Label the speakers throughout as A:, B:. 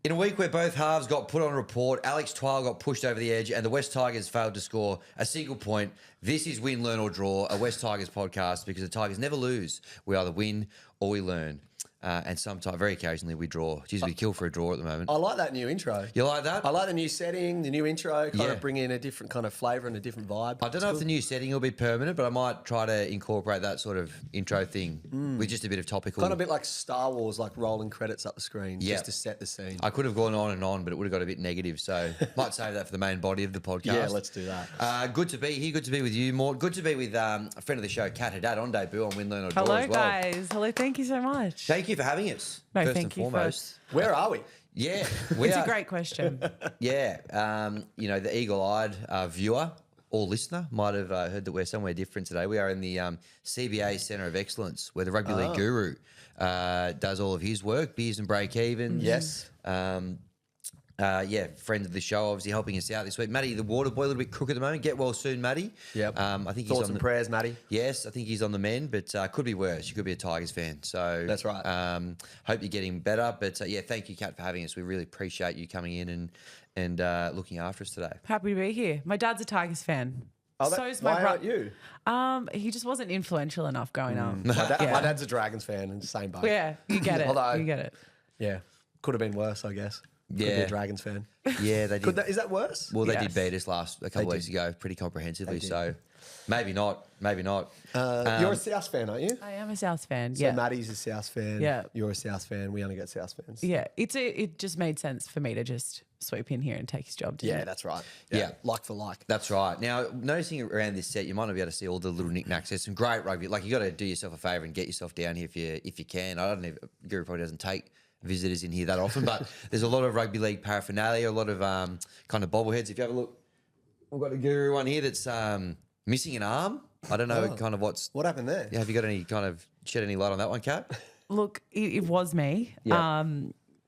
A: In a week where both halves got put on report, Alex Twal got pushed over the edge and the West Tigers failed to score a single point, this is Win, Learn or Draw, a West Tigers podcast because the Tigers never lose. We either win or we learn. And sometimes, very occasionally, we draw. Jeez, we kill for a draw at the moment.
B: I like that new intro.
A: You like that?
B: I like the new setting, the new intro, kind of bring in a different kind of flavour and a different vibe.
A: I don't know if the new setting will be permanent, but I might try to incorporate that sort of intro thing with just a bit of topical.
B: Kind of a bit like Star Wars, like rolling credits up the screen just to set the scene.
A: I could have gone on and on, but it would have got a bit negative, so might save that for the main body of the podcast.
B: Yeah, let's do that.
A: Good to be here. Good to be with you, Mort. Good to be with a friend of the show, Kat Haddad, on debut on Win, Learn or Draw as well.
C: Hello, guys. Hello, thank you so much.
A: Thank you for having us.
C: No,
A: first
C: thank
A: and
C: you
A: foremost.
B: Where are we?
A: Yeah,
C: It's a great question.
A: Yeah, the eagle-eyed viewer or listener might have heard that we're somewhere different today. We are in the CBA Centre of Excellence, where the Rugby League Guru does all of his work, beers and break-evens.
B: Yes.
A: Friend of the show, obviously helping us out this week. Matty, the water boy, a little bit crook at the moment. Get well soon, Matty.
B: Yep.
A: I think he's
B: Thoughts
A: on
B: and
A: the
B: prayers, Matty.
A: Yes, I think he's on the mend, but could be worse. You could be a Tigers fan. So
B: That's right.
A: Hope you're getting better. But thank you, Kat, for having us. We really appreciate you coming in and looking after us today.
C: Happy to be here. My dad's a Tigers fan.
B: Oh,
C: So's my
B: why aren't you?
C: He just wasn't influential enough growing up.
B: My dad's a Dragons fan and same boat.
C: Yeah, you get it.
B: Although-
C: you get it.
B: Yeah. Could have been worse, I guess. Could be
A: Yeah.
B: a Dragons fan.
A: Yeah, they did.
B: Is that worse?
A: Well, they
C: Yes.
A: did beat us a couple of weeks ago pretty comprehensively. So maybe not. Maybe not.
B: You're a South fan, aren't you?
C: I am a South fan.
B: So
C: Yeah.
B: Maddie's a South fan.
C: Yeah.
B: You're a South fan. We only get South fans.
C: Yeah. It just made sense for me to just sweep in here and take his job. didn't
B: Yeah,
C: it?
B: that's right.
A: Yeah.
B: Like for like.
A: That's right. Now, noticing around this set, you might not be able to see all the little knickknacks. There's some great rugby. Like, you got to do yourself a favour and get yourself down here if you can. I don't know. Guru probably doesn't take visitors in here that often, but there's a lot of rugby league paraphernalia, a lot of kind of bobbleheads. If you have a look, we've got a Guru one here that's missing an arm. I don't know kind of
B: What happened there?
A: Yeah, have you got any kind of shed any light on that one, Kat?
C: Look, it was me.
A: Yeah.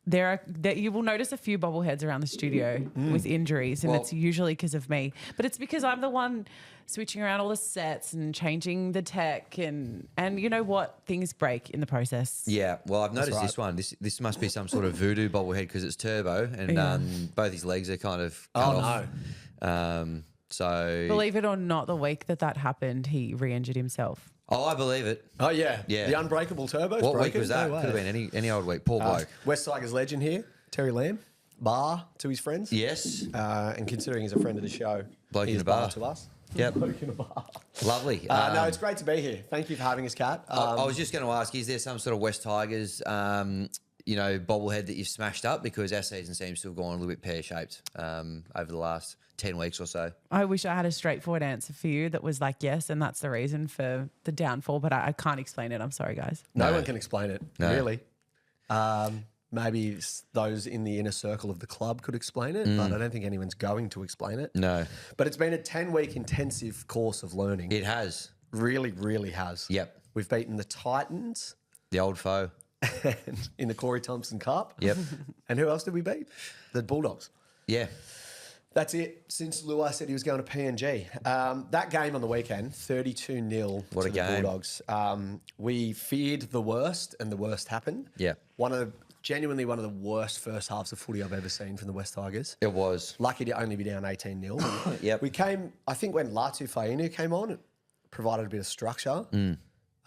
C: You will notice a few bobbleheads around the studio with injuries, and it's usually because of me. But it's because I'm the one switching around all the sets and changing the tech, and you know what? Things break in the process.
A: Yeah, well, I've noticed
B: right.
A: this one. This must be some sort of voodoo bobblehead because it's turbo and both his legs are kind of cut off. No. So
C: Believe it or not, the week that happened, he re-injured himself.
A: Oh, I believe it.
B: Oh, yeah.
A: Yeah.
B: The unbreakable turbo's
A: What
B: broken.
A: week was that?
B: No way.
A: Could have been any old week. Poor bloke.
B: West Tigers legend here, Terry Lamb. Bar to his friends.
A: Yes.
B: And considering he's a friend of the show,
A: Bloke
B: he
A: in
B: is
A: a bar.
B: to us.
A: Yep.
B: Bloke in a bar.
A: Lovely.
B: No, it's great to be here. Thank you for having us, Kat.
A: I was just going to ask, is there some sort of West Tigers, bobblehead that you've smashed up? Because our season seems to have gone a little bit pear-shaped over the last 10 weeks or so.
C: I wish I had a straightforward answer for you that was like yes, and that's the reason for the downfall, but I can't explain it. I'm sorry, guys.
B: No one can explain it,
A: No.
B: really. Maybe those in the inner circle of the club could explain it, but I don't think anyone's going to explain it.
A: No.
B: But it's been a 10-week intensive course of learning.
A: It has.
B: Really, really has.
A: Yep.
B: We've beaten the Titans
A: The old foe.
B: and in the Corey Thompson Cup.
A: Yep.
B: And who else did we beat? The Bulldogs.
A: Yeah.
B: That's it. Since Luai said he was going to PNG. That game on the weekend, 32-0
A: What
B: to
A: a
B: the
A: game.
B: Bulldogs. We feared the worst, and the worst happened.
A: Yeah.
B: Genuinely one of the worst first halves of footy I've ever seen from the West Tigers.
A: It was.
B: Lucky to only be down 18-0.
A: Yep.
B: We came, I think when Latu Fainu came on, it provided a bit of structure.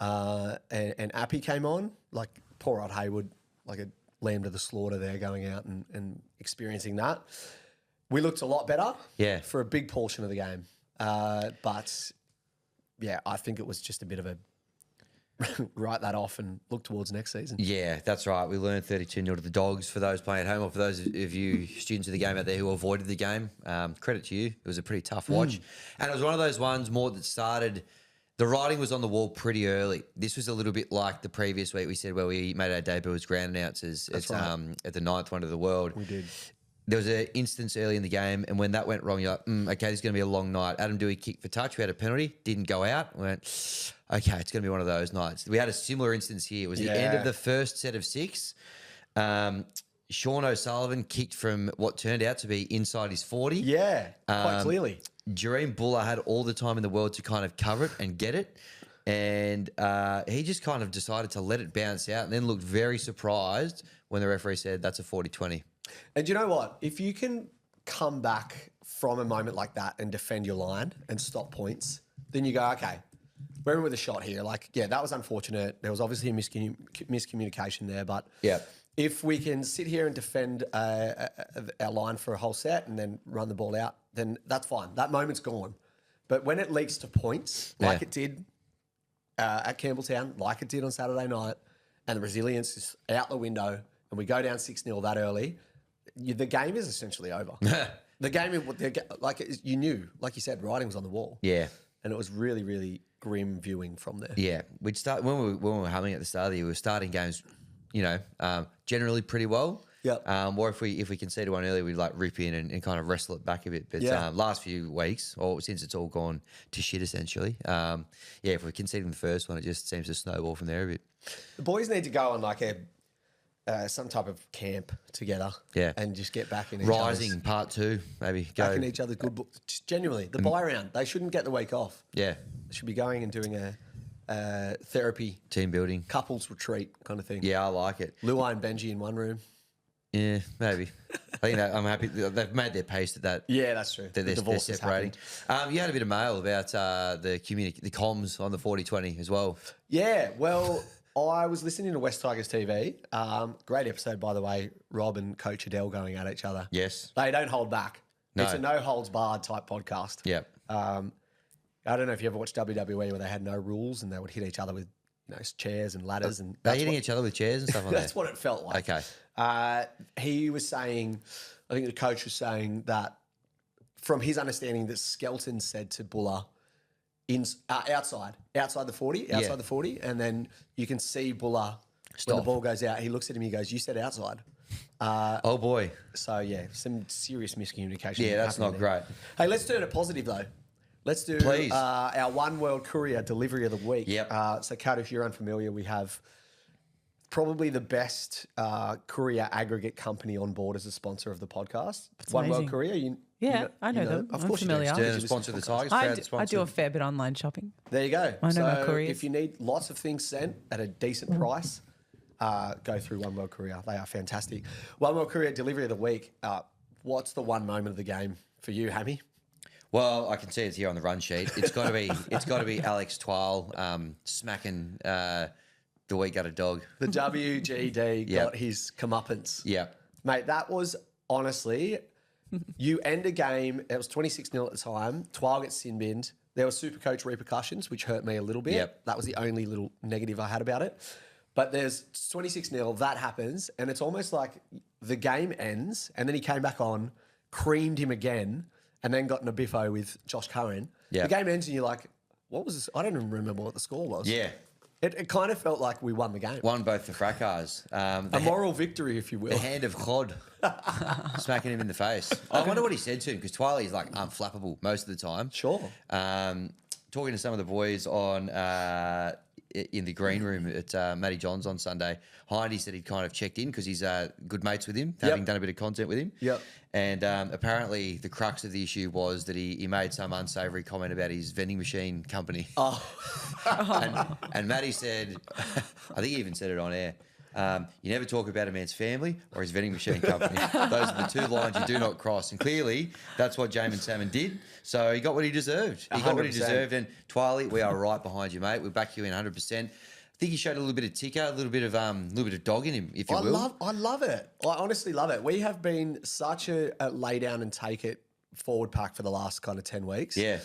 B: And Appy came on, like poor old Haywood, like a lamb to the slaughter there, going out and experiencing that. We looked a lot better for a big portion of the game. But, yeah, I think it was just a bit of a write that off and look towards next season.
A: Yeah, that's right. We learned 32-0 to the Dogs for those playing at home, or for those of you students of the game out there who avoided the game. Credit to you. It was a pretty tough watch. And it was one of those ones more that started, the writing was on the wall pretty early. This was a little bit like the previous week we said where we made our debut as ground announcers at the 9th wonder of the world.
B: We did.
A: There was an instance early in the game, and when that went wrong, you're like, okay, this is going to be a long night. Adam Doeuihi kicked for touch. We had a penalty, didn't go out. We went, okay, it's going to be one of those nights. We had a similar instance here. It was the end of the first set of 6. Sean O'Sullivan kicked from what turned out to be inside his 40.
B: Yeah, quite clearly.
A: Jareen Buller had all the time in the world to kind of cover it and get it. And he just kind of decided to let it bounce out and then looked very surprised when the referee said that's a 40-20.
B: And you know what? If you can come back from a moment like that and defend your line and stop points, then you go, okay, we're in with a shot here. Like, yeah, that was unfortunate. There was obviously a miscommunication there. But if we can sit here and defend our line for a whole set and then run the ball out, then that's fine. That moment's gone. But when it leaks to points, like it did at Campbelltown, like it did on Saturday night, and the resilience is out the window, and we go down 6-0 that early, the game is essentially over. The game, you knew, like you said, writing was on the wall.
A: Yeah.
B: And it was really, really grim viewing from there.
A: Yeah. We'd start when we were humming at the start of the year, we were starting games, generally pretty well.
B: Yep.
A: Or if we conceded one early, we'd like rip in and kind of wrestle it back a bit. But last few weeks, or since it's all gone to shit essentially, if we're conceding the first one, it just seems to snowball from there a bit.
B: The boys need to go on like some type of camp together.
A: Yeah.
B: And just get back in
A: Rising part 2, maybe.
B: Back in each other's good books. Just genuinely, the buy round, they shouldn't get the week off.
A: Yeah.
B: They should be going and doing a therapy,
A: team building,
B: couples retreat kind of thing.
A: Yeah, I like it.
B: Luai and Benji in one room.
A: Yeah, maybe. I think I'm happy. They've made their peace at that.
B: Yeah, that's true.
A: They're separating. You had a bit of mail about the comms on the 40-20 as well.
B: Yeah, well, I was listening to West Tigers TV. Great episode, by the way. Rob and Coach Adele going at each other.
A: Yes.
B: They don't hold back.
A: No.
B: It's a no holds barred type podcast.
A: Yeah.
B: I don't know if you ever watched WWE where they had no rules and they would hit each other with chairs and ladders. And
A: they're hitting each other with chairs and stuff like that?
B: That's what it felt like.
A: Okay.
B: He was saying, I think the coach was saying that from his understanding that Skelton said to Buller outside the 40, the 40, and then you can see Buller when the ball goes out. He looks at him, he goes, "You said outside."
A: Oh boy.
B: So yeah, some serious miscommunication.
A: Yeah, that's not great.
B: Hey, let's turn it positive though. Let's do our One World Courier delivery of the week.
A: Yep.
B: So, Kat, if you're unfamiliar, we have probably the best courier aggregate company on board as a sponsor of the podcast.
C: That's
B: One
C: amazing.
B: World Courier.
C: I know them.
B: Of
C: I'm
B: course
C: familiar.
B: you do.
A: Yeah, sponsor of the Tigers.
C: I do a fair bit online shopping.
B: There you go.
C: I know my couriers.
B: If you need lots of things sent at a decent price, go through One World Courier. They are fantastic. One World Courier delivery of the week. What's the one moment of the game for you, Hammy?
A: Well, I can see it's here on the run sheet. It's got to be Alex Twal smacking the week at a dog.
B: The WGD got his comeuppance.
A: Yeah,
B: mate, that was honestly. You end a game. It was 26-0 at the time. Twal gets sin binned. There were Supercoach repercussions, which hurt me a little bit.
A: Yep.
B: That was the only little negative I had about it. But there's 26-0. That happens, and it's almost like the game ends, and then he came back on, creamed him again, and then got in a biffo with Josh Curran.
A: Yeah.
B: The game ends and you're like, what was this? I don't even remember what the score was.
A: Yeah.
B: It kind of felt like we won the game.
A: Won both the fracas.
B: A moral victory, if you will.
A: The hand of Khod smacking him in the face. I wonder what he said to him because Twiley's like unflappable most of the time.
B: Sure.
A: Talking to some of the boys on in the green room at Matty John's on Sunday, Hindy said he'd kind of checked in because he's good mates with him, having done a bit of content with him.
B: Yep.
A: And think the crux of the issue was that he made some unsavoury comment about his vending machine company.
B: Oh.
A: and Matty said, I think he even said it on air, you never talk about a man's family or his vending machine company. Those are the two lines you do not cross. And clearly, that's what Jamin Salmon did. So he got what he deserved. He got what he
B: 100%.
A: deserved. And Twiley, we are right behind you, mate. We back you in 100%. I think he showed a little bit of ticker, a little bit of dog in him, if you will.
B: I love it. I honestly love it. We have been such a lay down and take it forward pack for the last kind of 10 weeks.
A: Yeah.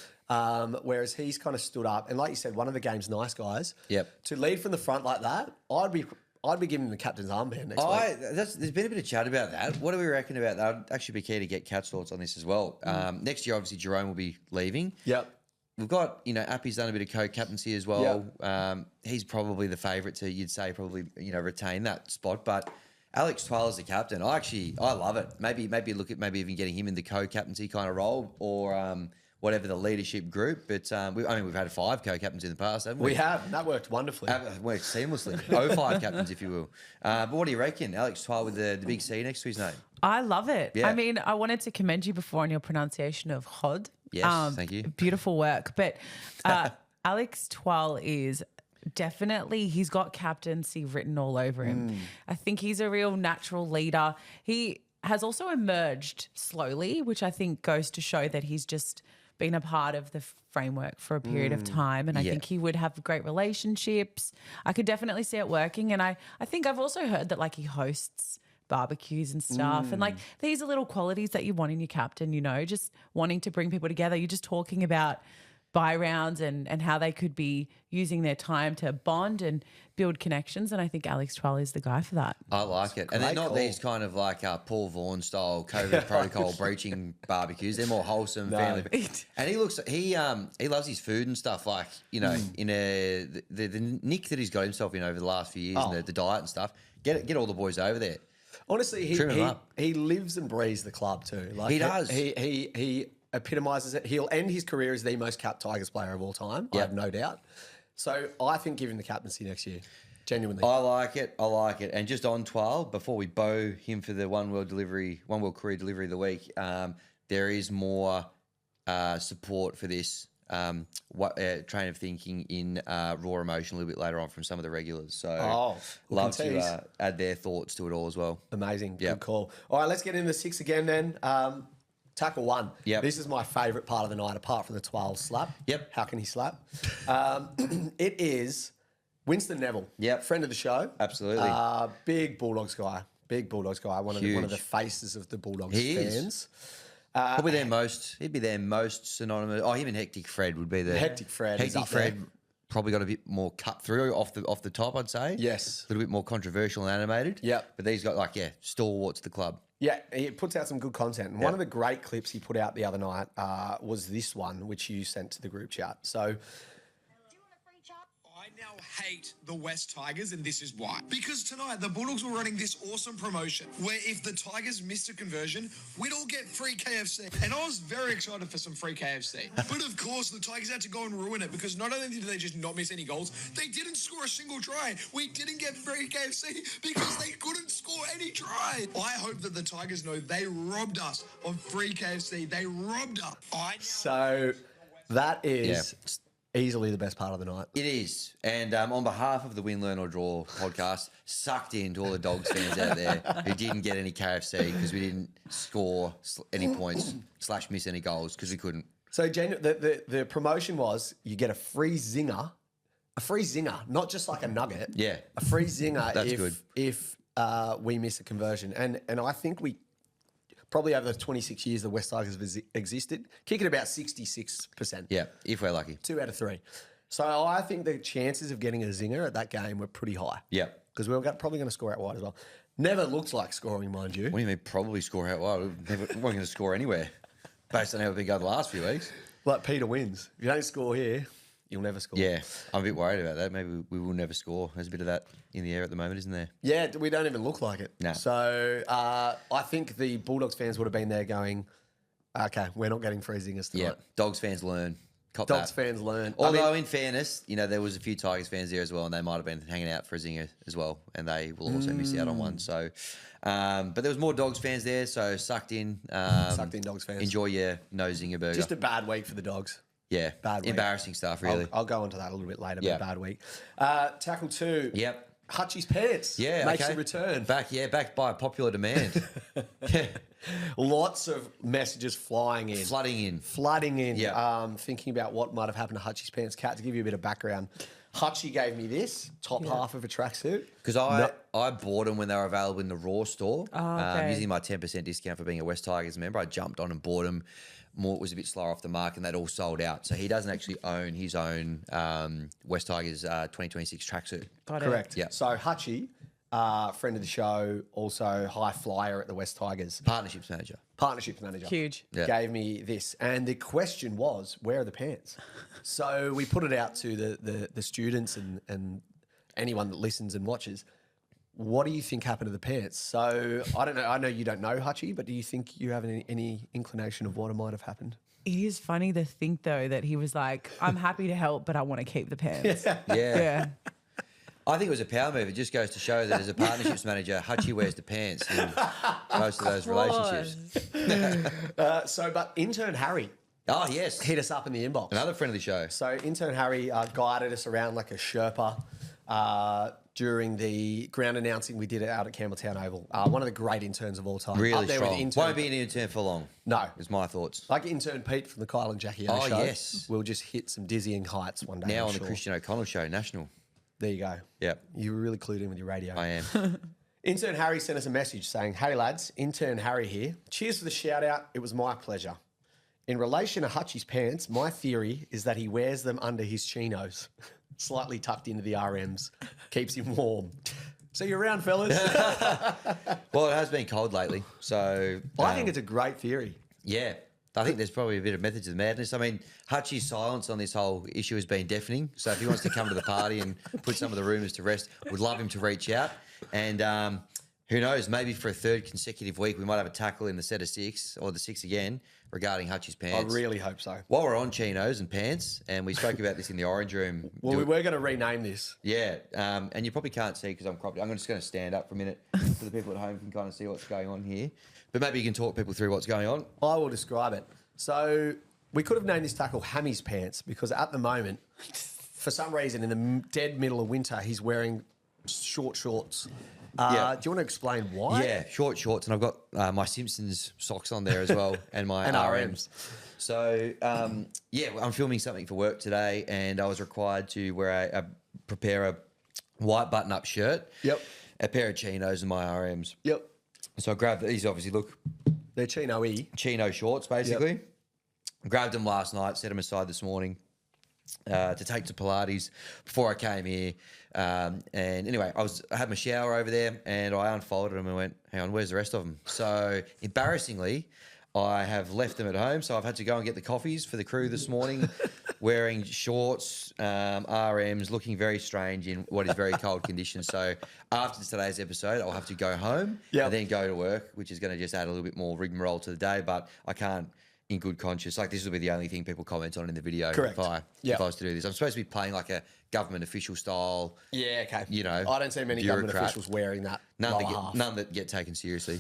B: Whereas he's kind of stood up. And like you said, one of the game's nice guys.
A: Yep.
B: To lead from the front like that, I'd be giving him the captain's armband next week.
A: There's been a bit of chat about that. What do we reckon about that? I'd actually be keen to get Kat's thoughts on this as well. Next year, obviously, Jerome will be leaving.
B: Yep.
A: We've got, Appy's done a bit of co-captaincy as well.
B: Yep.
A: He's probably the favourite to, you'd say, probably, retain that spot. But Alex Twal as the captain, I love it. Maybe look at maybe even getting him in the co-captaincy kind of role or whatever the leadership group. But, we've had 5 co-captains in the past, haven't we?
B: We have, and that worked wonderfully.
A: Worked seamlessly. 05 captains, if you will. But what do you reckon? Alex Twal with the big C next to his name.
C: I love it.
A: Yeah.
C: I mean, I wanted to commend you before on your pronunciation of Khod.
A: Yes, thank you.
C: Beautiful work. But Alex Twal is definitely, he's got captaincy written all over him. I think he's a real natural leader. has also emerged slowly, which I think goes to show that he's just been a part of the framework for a period of time. And I think he would have great relationships. I could definitely see it working. And I think I've also heard that like he hosts barbecues and stuff. And like these are little qualities that you want in your captain, you know, just wanting to bring people together. You're just talking about buy rounds and how they could be using their time to bond and build connections. And I think Alex Twal is the guy for that.
A: I like it. And they're not these kind of like Paul Vaughan style COVID protocol breaching barbecues. They're more wholesome family. And he loves his food and stuff, like, you know, in the nick that he's got himself in over the last few years and the diet and stuff. Get all the boys over there.
B: Honestly, he lives and breathes the club too. Like
A: he does.
B: He epitomises it. He'll end his career as the most capped Tigers player of all time. I have no doubt. So I think give him the captaincy next year. Genuinely.
A: I like it. And just on Twal, before we bow him for the One World Career Delivery of the Week, there is more support for this train of thinking in Raw Emotion a little bit later on from some of the regulars. So love to add their thoughts to it all as well.
B: Amazing. Good call. All right, let's get into the 6 again then. Tackle 1.
A: Yep.
B: This is my favourite part of the night, apart from the 12 slap.
A: Yep.
B: How can he slap? It is Winston Neville.
A: Yep.
B: Friend of the show.
A: Absolutely.
B: Big Bulldogs guy. One of the faces of the Bulldogs fans.
A: Probably he'd be their most synonymous. Oh, him and Hectic Fred would be the
B: Hectic Fred.
A: Hectic Fred probably got a bit more cut through off the top, I'd say.
B: Yes.
A: A little bit more controversial and animated.
B: Yep.
A: But these got stalwarts of the club.
B: Yeah, he puts out some good content. And one of the great clips he put out the other night was this one, which you sent to the group chat. So,
D: I now hate the West Tigers, and this is why. Because tonight, the Bulldogs were running this awesome promotion where if the Tigers missed a conversion, we'd all get free KFC. And I was very excited for some free KFC. But of course, the Tigers had to go and ruin it because not only did they just not miss any goals, they didn't score a single try. We didn't get free KFC because they couldn't score any try. I hope that the Tigers know they robbed us of free KFC. They robbed us.
B: So that is... easily the best part of the night.
A: It is. And on behalf of the Win, Learn or Draw podcast, sucked into all the Dogs fans out there who didn't get any KFC because we didn't score any points / miss any goals because we couldn't.
B: So the promotion was you get a free zinger, not just like a nugget.
A: Yeah.
B: A free zinger
A: if
B: we miss a conversion. And I think we... Probably over the 26 years the West Tigers have existed, kicking about 66%.
A: Yeah, if we're lucky.
B: 2 out of 3. So I think the chances of getting a zinger at that game were pretty high.
A: Yeah.
B: Because we were probably going to score out wide as well. Never looked like scoring, mind you.
A: What do you mean probably score out wide? We weren't going to score anywhere based on how we've been going the last few weeks.
B: Like Peter wins. If you don't score here, you'll never score.
A: Yeah, I'm a bit worried about that. Maybe we will never score. There's a bit of that in the air at the moment, isn't there?
B: Yeah, we don't even look like it.
A: No.
B: So I think the Bulldogs fans would have been there going, okay, we're not getting free zingers tonight.
A: Yeah, Dogs fans learn.
B: Dogs fans learn.
A: Although, in fairness, you know, there was a few Tigers fans there as well, and they might have been hanging out for a zinger as well, and they will also miss out on one. So, but there was more Dogs fans there, so sucked in.
B: Sucked in Dogs fans.
A: Enjoy your no zinger burger.
B: Just a bad week for the Dogs.
A: Yeah,
B: bad week.
A: Embarrassing stuff, really.
B: I'll go into that a little bit later, but bad week. Tackle 2.
A: Yep.
B: Hutchy's pants.
A: Yeah,
B: makes a return.
A: Back by popular demand.
B: Lots of messages flying in. Flooding in.
A: Yeah.
B: Thinking about what might have happened to Hutchy's pants. Kat, to give you a bit of background, Hutchy gave me this top half of a tracksuit.
A: Because I bought them when they were available in the Raw store.
C: Okay.
A: Using my 10% discount for being a West Tigers member, I jumped on and bought them. Mort was a bit slower off the mark and they'd all sold out. So he doesn't actually own his own West Tigers 2026 tracksuit.
C: Got it.
B: Correct.
A: Yeah.
B: So Hutchy, friend of the show, also high flyer at the West Tigers.
A: Partnerships manager.
C: Huge.
A: Yeah.
B: Gave me this. And the question was, where are the pants? So we put it out to the students and anyone that listens and watches. What do you think happened to the pants? So I don't know. I know you don't know Hutchy, but do you think you have any inclination of what might have happened?
C: It is funny to think, though, that he was like, I'm happy to help, but I want to keep the pants.
A: Yeah. I think it was a power move. It just goes to show that as a partnerships manager, Hutchy wears the pants in most of those relationships.
B: But intern Harry.
A: Oh, yes.
B: Hit us up in the inbox.
A: Another friend of the show.
B: So intern Harry guided us around like a Sherpa, during the ground announcing we did it out at Campbelltown Oval. One of the great interns of all time.
A: Really
B: Up there
A: strong.
B: with intern,
A: Won't be an intern for long.
B: No.
A: Is my thoughts.
B: Like intern Pete from the Kyle and Jackie O
A: Oh,
B: show.
A: yes.
B: We'll just hit some dizzying heights one day.
A: Now
B: I'm
A: on
B: sure.
A: the Christian O'Connell show, national.
B: There you go.
A: Yep,
B: You were really clued in with your radio.
A: I am.
B: Intern Harry sent us a message saying, "Hey lads, intern Harry here. Cheers for the shout out. It was my pleasure. In relation to Hutchy's pants, my theory is that he wears them under his chinos, slightly tucked into the RMs, keeps him warm. See you around, fellas."
A: Well, it has been cold lately, so
B: I think it's a great theory.
A: yeah. I think there's probably a bit of method to the madness. I mean, Hutchy's silence on this whole issue has been deafening. So if he wants to come to the party and put some of the rumours to rest, would love him to reach out. And who knows, maybe for a third consecutive week, we might have a tackle in the set of 6 or the 6 again regarding Hutchy's
B: I
A: pants.
B: really hope so.
A: While we're on chinos and pants, and we spoke about this in the orange room.
B: Well, we were going to rename this.
A: Yeah, and you probably can't see because I'm cropped. I'm just going to stand up for a minute so the people at home can kind of see what's going on here. But maybe you can talk people through what's going on.
B: I will describe it. So we could have named this tackle Hammy's Pants because at the moment, for some reason, in the dead middle of winter, he's wearing short shorts.
A: Yeah.
B: Do you want to explain why?
A: Yeah, short shorts, and I've got my Simpsons socks on there as well, and my
B: And
A: RMs. So yeah, I'm filming something for work today, and I was required to prepare a white button-up shirt,
B: Yep.
A: a pair of chinos, and my RMs.
B: Yep.
A: So I grabbed these. Obviously, look,
B: They're chino-y.
A: chino shorts, basically. Grabbed them last night, set them aside this morning to take to Pilates before I came here. And anyway, I had my shower over there and I unfolded them and went, hang on, where's the rest of them? So embarrassingly, I have left them at home. So I've had to go and get the coffees for the crew this morning, wearing shorts, RMs, looking very strange in what is very cold conditions. So after today's episode, I'll have to go home and then go to work, which is going to just add a little bit more rigmarole to the day. But I can't, in good conscience, like this will be the only thing people comment on in the video.
B: Correct.
A: If I was to do this. I'm supposed to be playing like a government official style.
B: Yeah, okay.
A: You know,
B: I don't see many government
A: bureaucrat.
B: officials wearing that.
A: None that get taken seriously.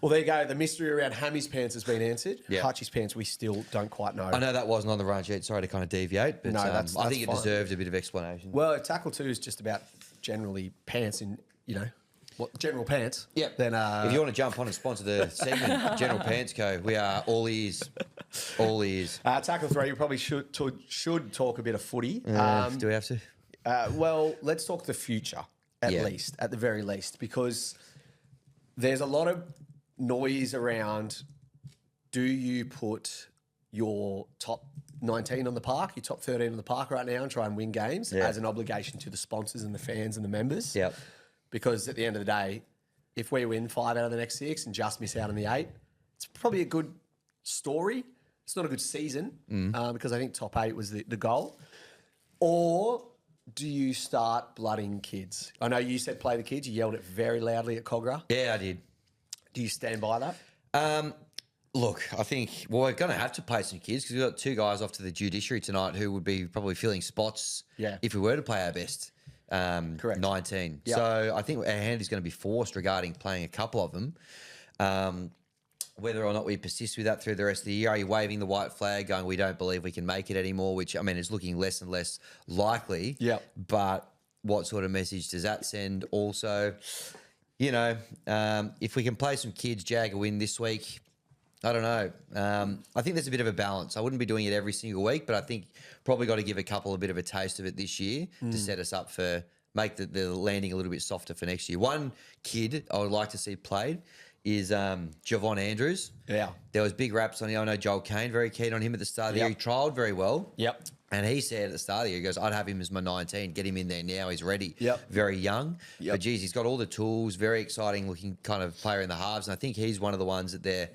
B: Well, there you go. The mystery around Hammy's pants has been answered.
A: Yeah.
B: Hutchy's pants, we still don't quite know.
A: I know that wasn't on the run sheet. Sorry to kind of deviate, but
B: No,
A: I
B: that's
A: think it
B: fine.
A: deserved a bit of explanation.
B: Well, if tackle 2 is just about generally pants in, general pants.
A: Yeah.
B: Then
A: if you want to jump on and sponsor the segment, General Pants Co., we are all ears. All ears.
B: tackle 3, you probably should talk a bit of footy.
A: Do we have to?
B: Well, let's talk the future at the very least, because there's a lot of noise around. Do you put your top 19 on the park, your top 13 on the park right now and try and win games as an obligation to the sponsors and the fans and the members?
A: Yep.
B: Because at the end of the day, if we win 5 out of the next 6 and just miss out on the 8, it's probably a good story. It's not a good season because I think top 8 was the goal. Or do you start blooding kids? I know you said play the kids. You yelled it very loudly at Cogra.
A: Yeah, I did.
B: Do you stand by that?
A: Look, I think, we're going to have to play some kids because we've got 2 guys off to the judiciary tonight who would be probably filling spots if we were to play our best.
B: Correct.
A: 19.
B: Yep.
A: So I think our hand is going to be forced regarding playing a couple of them. Whether or not we persist with that through the rest of the year, are you waving the white flag going, we don't believe we can make it anymore, which, I mean, is looking less and less likely.
B: Yep.
A: But what sort of message does that send? Also, if we can play some kids, jag a win this week, I don't know. I think there's a bit of a balance. I wouldn't be doing it every single week, but I think probably got to give a couple a bit of a taste of it this year to set us up for, make the landing a little bit softer for next year. One kid I would like to see played is Javon Andrews.
B: Yeah.
A: There was big raps on him. I know Joel Kane, very keen on him at the start of the year. He trialled very well.
B: Yep.
A: And he said at the start of the year, he goes, I'd have him as my 19, get him in there now, he's ready.
B: Yep.
A: Very young.
B: Yep.
A: But geez, he's got all the tools, very exciting looking kind of player in the halves. And I think he's one of the ones that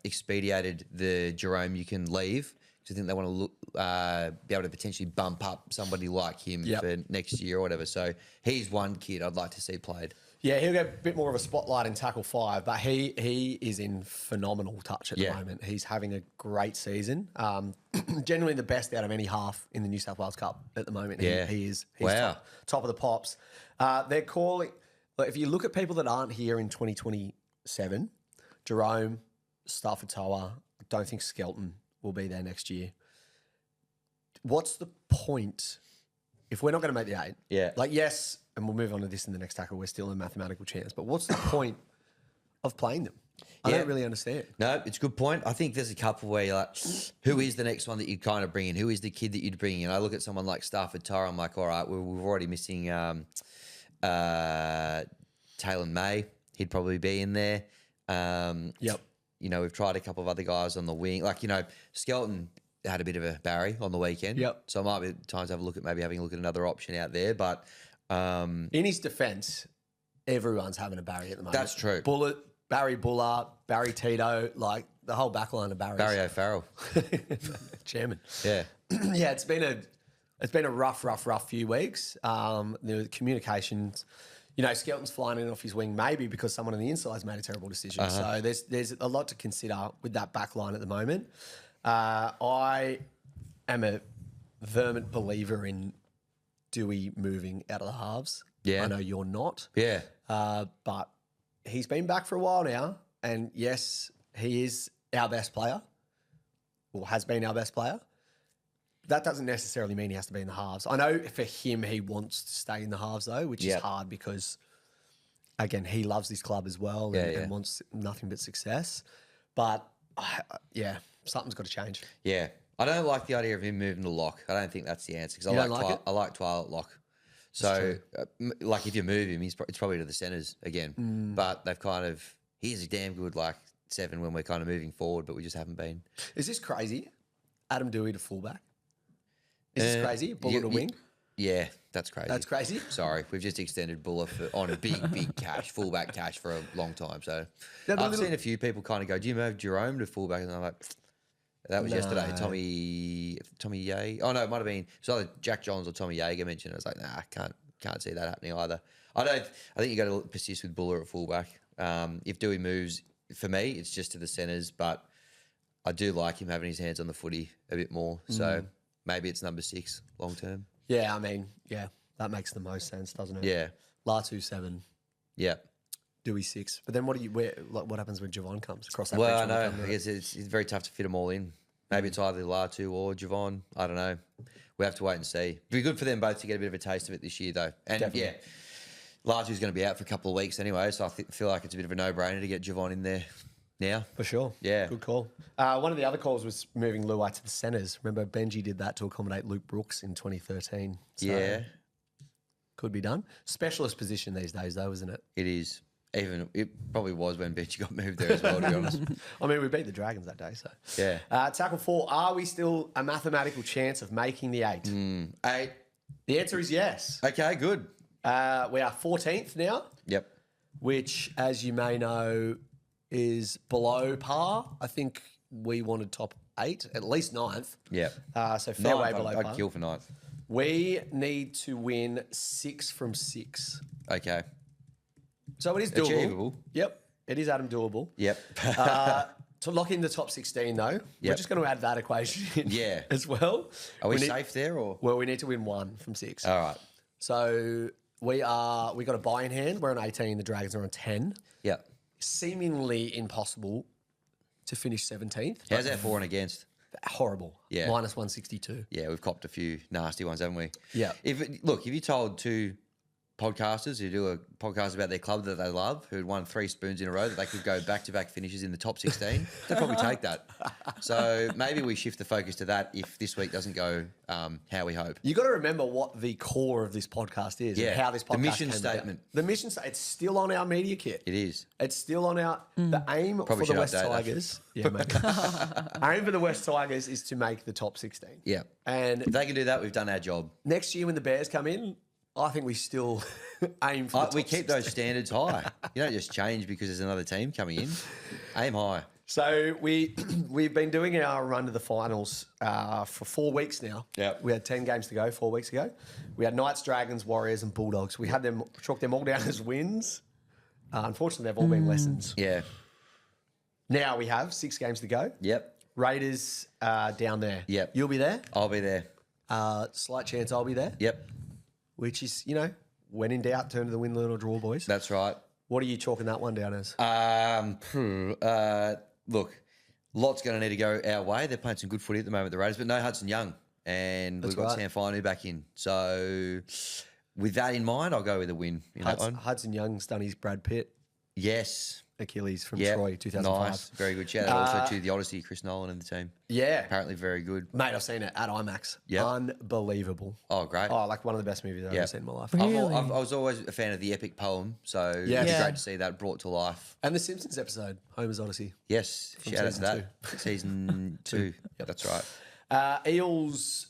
A: expedited the Jerome you can leave. Because I think they want to be able to potentially bump up somebody like him for next year or whatever. So he's one kid I'd like to see played.
B: Yeah, he'll get a bit more of a spotlight in tackle 5, but he is in phenomenal touch at the moment. He's having a great season. Genuinely the best out of any half in the New South Wales Cup at the moment.
A: Yeah.
B: He's
A: Wow.
B: top of the pops. They're calling, if you look at people that aren't here in 2027, Jerome, Stafford-Toa, I don't think Skelton will be there next year. What's the point if we're not going to make the 8,
A: Yeah.
B: like, yes, and we'll move on to this in the next tackle, we're still in mathematical chance, but what's the point of playing them? I don't really understand.
A: No, it's a good point. I think there's a couple where you're like, who is the next one that you'd kind of bring in? Who is the kid that you'd bring in? I look at someone like Stafford Tyre, I'm like, all right, we're already missing Taylor May. He'd probably be in there.
B: Yep.
A: You know, we've tried a couple of other guys on the wing. Like, you know, Skelton had a bit of a Barry on the weekend.
B: Yep.
A: So it might be time to have a look at maybe having a look at another option out there. But
B: In his defence, everyone's having a Barry at the moment.
A: That's true.
B: Bullet, Barry Buller, Barry Tito, like the whole backline of Barrys.
A: Barry O'Farrell.
B: Chairman.
A: Yeah.
B: Yeah, it's been a rough few weeks. The communications, you know, Skelton's flying in off his wing, maybe because someone on the inside's made a terrible decision. So there's a lot to consider with that back line at the moment. I am a vehement believer in Doeuihi moving out of the halves.
A: Yeah.
B: I know you're not.
A: Yeah.
B: But he's been back for a while now. And yes, he is our best player, or has been our best player. That doesn't necessarily mean he has to be in the halves. I know for him, he wants to stay in the halves though, which is hard because, again, he loves this club as well and wants nothing but success. But yeah, something's got to change.
A: Yeah. I don't like the idea of him moving to lock. I don't think that's the answer because
B: You don't like it?
A: I like Twal at lock. So, like, if you move him, it's probably to the centres again. But they've kind of, he's a damn good, like, 7 when we're kind of moving forward, but we just haven't been.
B: Is this crazy? Adam Doeuihi to fullback? Is this crazy? Buller to wing?
A: Yeah, that's crazy.
B: That's crazy?
A: Sorry, we've just extended Buller on a big cash, fullback cash for a long time. So
B: No, but
A: I've seen a few people kind of go, do you move Jerome to fullback? And I'm like, that was yesterday. Tommy Ye. Oh, no, it might have been, it's either Jack Johns or Tommy Yeager mentioned it. I was like, nah, I can't see that happening either. I think you got to persist with Buller at fullback. If Doeuihi moves, for me, it's just to the centres, but I do like him having his hands on the footy a bit more. So maybe it's number 6 long term.
B: Yeah, I mean, yeah, that makes the most sense, doesn't it?
A: Yeah.
B: Latu 7,
A: Yeah.
B: Doeuihi 6. But then what happens when Javon comes across that
A: Well, I
B: bridge?
A: know. I guess it's very tough to fit them all in. Maybe it's either Latu or Javon. I don't know. We have to wait and see. It'd be good for them both to get a bit of a taste of it this year, though. And
B: Definitely.
A: Latu's going to be out for a couple of weeks anyway, so I feel like it's a bit of a no-brainer to get Javon in there now.
B: For sure.
A: Yeah.
B: Good call. One of the other calls was moving Luai to the centres. Remember, Benji did that to accommodate Luke Brooks in 2013. So
A: Yeah,
B: could be done. Specialist position these days, though, isn't it?
A: it is. It probably was when Benji got moved there as well, to be honest.
B: I mean, we beat the Dragons that day, so.
A: Yeah.
B: Tackle 4, are we still a mathematical chance of making the 8?
A: 8.
B: The answer is yes.
A: Okay, good.
B: We are 14th now,
A: Yep.
B: which, as you may know, is below par. I think we wanted top 8, at least 9th.
A: Yep.
B: So fair way
A: Ninth,
B: below
A: I'd
B: par.
A: kill for 9th.
B: We need to win 6 from 6.
A: Okay.
B: So it is doable.
A: Achievable.
B: Yep, it is Adam doable.
A: Yep.
B: To lock in the top 16, though, we're
A: Yep.
B: just going to add that equation in
A: Yeah.
B: as well.
A: Are we
B: need-
A: safe there or?
B: Well, we need to win 1 from 6.
A: All right.
B: So we got a buy in hand. We're on 18. The Dragons are on 10.
A: Yep.
B: Seemingly impossible to finish 17th.
A: How's that for and against?
B: Horrible.
A: Yeah.
B: Minus 162.
A: Yeah, we've copped a few nasty ones, haven't we?
B: Yeah.
A: If you told 2 podcasters who do a podcast about their club that they love, who'd won 3 spoons in a row, that they could go back-to-back finishes in the top 16, they'd probably take that. So maybe we shift the focus to that if this week doesn't go how we hope.
B: You got to remember what the core of this podcast is.
A: Yeah.
B: And how this podcast
A: The mission
B: came about.
A: statement.
B: The mission statement. It's still on our media kit.
A: It is.
B: It's still on our the aim
A: Probably
B: for the
A: should
B: West
A: update that.
B: Tigers. Yeah, mate. Aim for the West Tigers is to make the top 16.
A: Yeah.
B: And
A: If they can do that, we've done our job.
B: next year when the Bears come in, I think we still aim for the top
A: We keep
B: 16.
A: those standards high. You don't just change because there's another team coming in. Aim high.
B: So we've been doing our run to the finals for 4 weeks now.
A: Yep.
B: We had 10 games to go 4 weeks ago. We had Knights, Dragons, Warriors, and Bulldogs. We had them chalked them all down as wins. Unfortunately, they've all been lessons.
A: Yeah.
B: Now we have 6 games to go.
A: Yep.
B: Raiders down there.
A: Yep.
B: You'll be there.
A: I'll be there.
B: Slight chance I'll be there.
A: Yep.
B: Which is, when in doubt, turn to the win, learn, or draw, boys.
A: That's right.
B: What are you chalking that one down as?
A: Look, lots going to need to go our way. They're playing some good footy at the moment, the Raiders, but no Hudson Young. and we've
B: That's
A: got
B: right.
A: Sanfinu back in. So with that in mind, I'll go with a win in that one.
B: Hudson Young's done his Brad Pitt
A: Yes.
B: Achilles from
A: Yep.
B: Troy 2005.
A: Nice. Very good. Shout out also to the Odyssey, Chris Nolan and the team.
B: Yeah.
A: Apparently very good.
B: Mate, I've seen it at IMAX.
A: Yep.
B: Unbelievable.
A: Oh, great.
B: Oh, like one of the best movies I've
A: Yep.
B: ever seen in my life.
C: Really?
A: I was always a fan of the epic poem, so it'd be
B: Yeah.
A: great to see that brought to life.
B: And the Simpsons episode, Homer's Odyssey.
A: Yes, shout out to
B: season
A: that. Season 2. That's right.
B: Eels,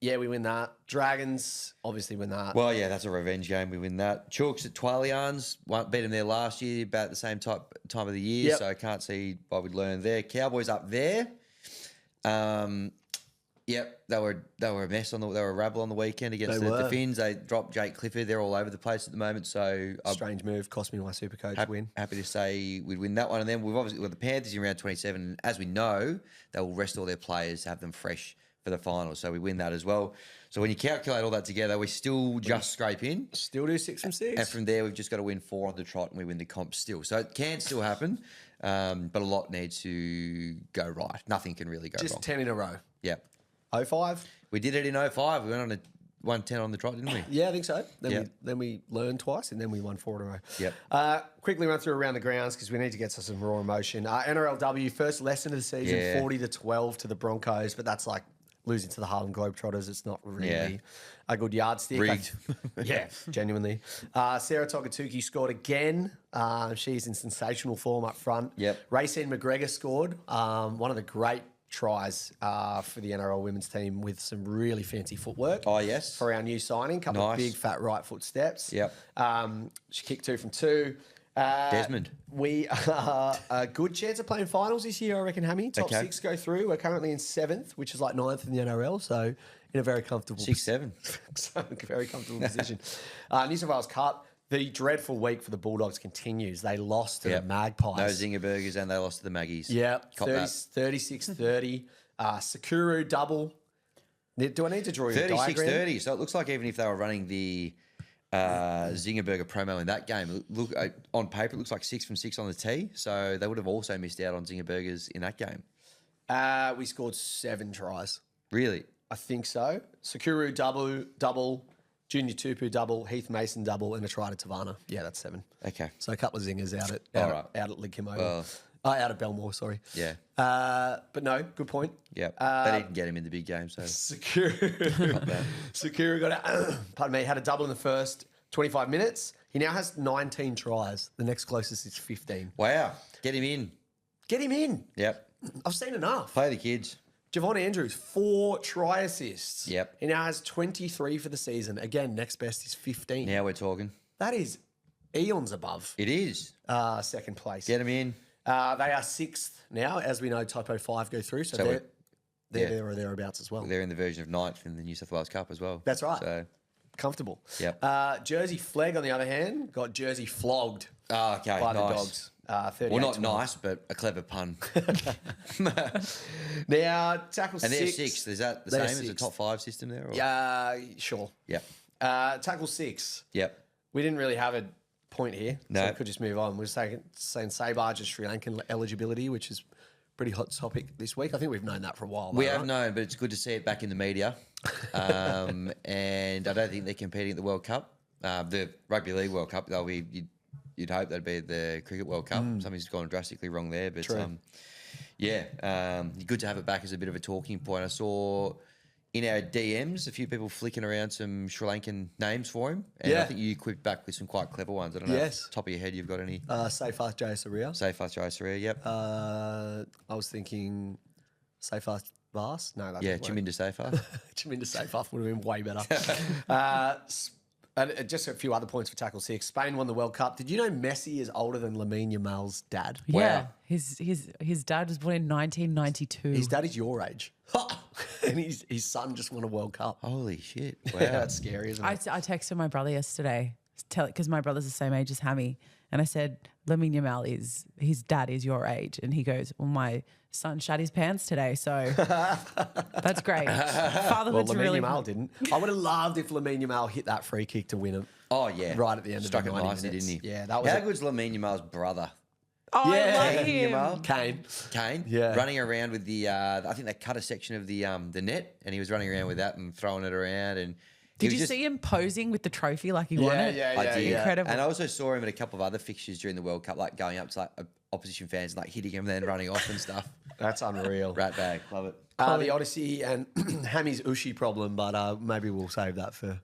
B: yeah, we win that. Dragons, obviously win that.
A: Well, yeah, that's a revenge game. We win that. Chooks at Twalians, beat them there last year, about the same time of the year,
B: Yep.
A: so I can't see what we'd learn there. Cowboys up there. Yep, they were a mess they were a rabble on the weekend against
B: They
A: the
B: were.
A: Finns. They dropped Jake Clifford. They're all over the place at the moment. So I'm
B: Strange move, cost me my super coach win.
A: happy to say we'd win that one. And then we've obviously got the Panthers in round 27. And as we know, they will rest all their players, have them fresh for the final. So we win that as well. So when you calculate all that together, we still just scrape in.
B: Still do 6 from 6.
A: And from there, we've just got to win 4 on the trot and we win the comp still. So it can still happen, but a lot needs to go right. Nothing can really go
B: Just
A: wrong.
B: 10 in a row.
A: Yeah.
B: 05?
A: We did it in 05. We went on a 110 on the trot, didn't we?
B: Yeah, I think so.
A: Yep.
B: Then we learned twice, and then we won 4 in a row.
A: Yep.
B: Quickly run through around the grounds because we need to get to some raw emotion. NRLW, first lesson of the season,
A: Yeah.
B: 40-12 to the Broncos, but that's like losing to the Harlem Globetrotters. It's not really
A: Yeah.
B: a good yardstick.
A: Rigged.
B: Yeah, genuinely. Sarah Togatuki scored again. She's in sensational form up front.
A: Yep.
B: Racine McGregor scored. One of the great tries for the NRL women's team with some really fancy footwork.
A: Oh, yes.
B: For our new signing, couple of
A: Nice.
B: big fat right foot steps.
A: Yep.
B: She kicked 2 from 2.
A: Desmond.
B: We are a good chance of playing finals this year, I reckon, Hammy. Top
A: Okay.
B: 6 go through. We're currently in 7th, which is like 9th in the NRL, so in a very comfortable
A: 6-7.
B: so very comfortable position. New South Wales Cup. The dreadful week for the Bulldogs continues. They lost to the Magpies.
A: No zinger burgers and they lost to the Maggies.
B: Yeah,
A: Cop that.
B: 36-30. Sakuru double. Do I need to draw you a diagram?
A: 36-30. So it looks like even if they were running the zinger burger promo in that game, look on paper, it looks like 6 from 6 on the tee. So they would have also missed out on zinger burgers in that game.
B: We scored 7 tries.
A: Really?
B: I think so. Sakuru double, Junior Tupu double, Heath Mason double, and a try to Tavana. Yeah, that's 7.
A: Okay.
B: So a couple of zingers out
A: right.
B: at Lidcombe Oval.
A: Well.
B: Out at Belmore, sorry.
A: Yeah.
B: But no, good point.
A: Yeah. They didn't get him in the big game. So
B: Sakura got a, pardon me, had a double in the first 25 minutes. He now has 19 tries. The next closest is 15.
A: wow. Get him in.
B: Get him in.
A: Yep.
B: I've seen enough.
A: Play the kids.
B: Javon Andrews, 4 try assists.
A: Yep.
B: He now has 23 for the season. Again, next best is 15.
A: Now we're talking.
B: That is eons above
A: It is.
B: second place.
A: Get him in.
B: They are 6th now. As we know, Typo 5 go through. So,
A: So
B: they're
A: yeah.
B: there or thereabouts as well.
A: They're in the version of 9th in the New South Wales Cup as well.
B: That's right.
A: So,
B: Comfortable.
A: Yep.
B: Jersey Flegg, on the other hand, got Jersey flogged
A: okay.
B: by the
A: Nice.
B: Dogs. 38
A: Well, not
B: to 1.
A: nice, but a clever pun.
B: Now, tackle
A: And they're
B: 6.
A: 6th. Is that the
B: They're
A: same as the
B: sixth.
A: top 5 system there? Or?
B: Yeah, sure.
A: Yep.
B: Tackle 6.
A: Yep.
B: We didn't really have a point here, so
A: No.
B: we could just move on. We're saying Sabah Sri Lankan eligibility, which is pretty hot topic this week. I think we've known that for a while.
A: We
B: though,
A: have
B: right?
A: known, but it's good to see it back in the media. And I don't think they're competing at the World Cup, the Rugby League World Cup. They'll be. You'd hope that'd be the Cricket World Cup. Something's gone drastically wrong there, but
B: True.
A: good to have it back as a bit of a talking point. I saw in our DMs a few people flicking around some Sri Lankan names for him, and I
B: Yeah.
A: think you quipped back with some quite clever ones. I don't know.
B: Yes.
A: Top of your head, you've got any?
B: Seyfarth Jayasuriya.
A: Safe Jayasuriya, yep.
B: I was thinking Seyfarth Vars. No, that
A: Yeah,
B: didn't work.
A: Chaminda Safer.
B: Chaminda Seyfarth would have been way better. And just a few other points for tackle 6. Spain won the World Cup. Did you know Messi is older than Lamine Yamal's dad?
C: Yeah.
A: Wow.
C: His dad was born in 1992.
B: His dad is your age. And his son just won a World Cup.
A: Holy shit! Wow.
B: Yeah, that's scary, isn't it?
C: I texted my brother yesterday, because my brother's the same age as Hammy, and I said, Lamine Yamal his dad is your age, and he goes, well, my son shat his pants today, so that's great.
B: Well,
C: Fatherhood's
B: Lamine
C: really
B: Yamal didn't. I would have loved if Lamine Yamal hit that free kick to win it.
A: Oh yeah,
B: Right at the end
A: Struck
B: of the
A: it
B: 90
A: nicely,
B: minutes.
A: didn't he?
B: Yeah, that was
A: How
B: it.
A: good's Lamine Yamal's brother?
C: Oh, I
B: Yeah.
C: like him.
B: Kane.
A: running around with the I think they cut a section of the net, and he was running around with that and throwing it around. And
C: Did you see him posing with the trophy like he won it?
B: Yeah,
A: I did.
C: Incredible.
A: And I also saw him at a couple of other fixtures during the World Cup, like going up to like opposition fans and like hitting him, then running off and stuff.
B: That's unreal.
A: Rat bag, love it.
B: The Odyssey and Hammy's Ushi problem, but maybe we'll save that for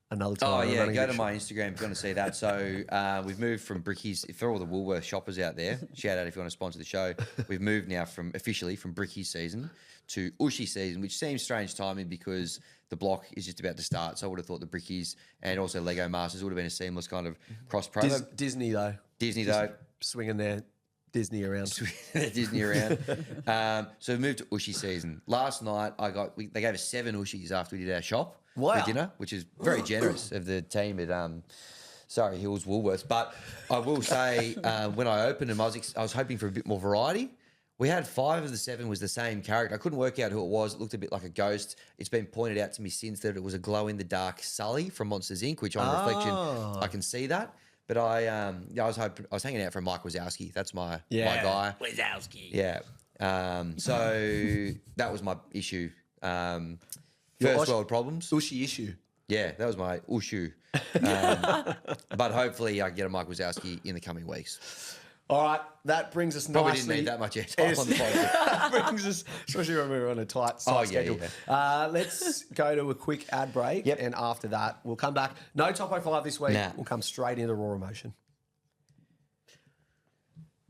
B: another time.
A: Oh yeah,
B: Running
A: go to
B: addiction.
A: my Instagram if you want to see that. So we've moved from Bricky's. For all the Woolworth shoppers out there, shout out if you want to sponsor the show. We've moved now officially from Bricky's season to Ushi season, which seems strange timing because the block is just about to start. So I would have thought the Bricky's and also Lego Masters would have been a seamless kind of cross promo.
B: Disney though. Swinging their Disney around.
A: Disney around. So we moved to Ushi season. Last night they gave us 7 Ushis after we did our shop
B: Wow.
A: for dinner, which is very generous of the team at Surrey Hills Woolworths. But I will say when I opened them, I was hoping for a bit more variety. We had 5 of the 7 was the same character. I couldn't work out who it was. It looked a bit like a ghost. It's been pointed out to me since that it was a glow-in-the-dark Sully from Monsters, Inc., which on reflection, I can see that. But I was hanging out for Mike Wazowski. That's my guy.
E: Wazowski.
A: Yeah. So that was my issue. First world problems.
B: Ushi issue.
A: Yeah, that was my issue. But hopefully I can get a Mike Wazowski in the coming weeks.
B: All right, that brings us
A: Probably
B: nicely.
A: didn't need that much airtime on the podcast.
B: brings us, especially when we're on a tight schedule. Let's go to a quick ad break, and after that, we'll come back. No top 5 this week.
A: Nah.
B: We'll come straight into raw emotion.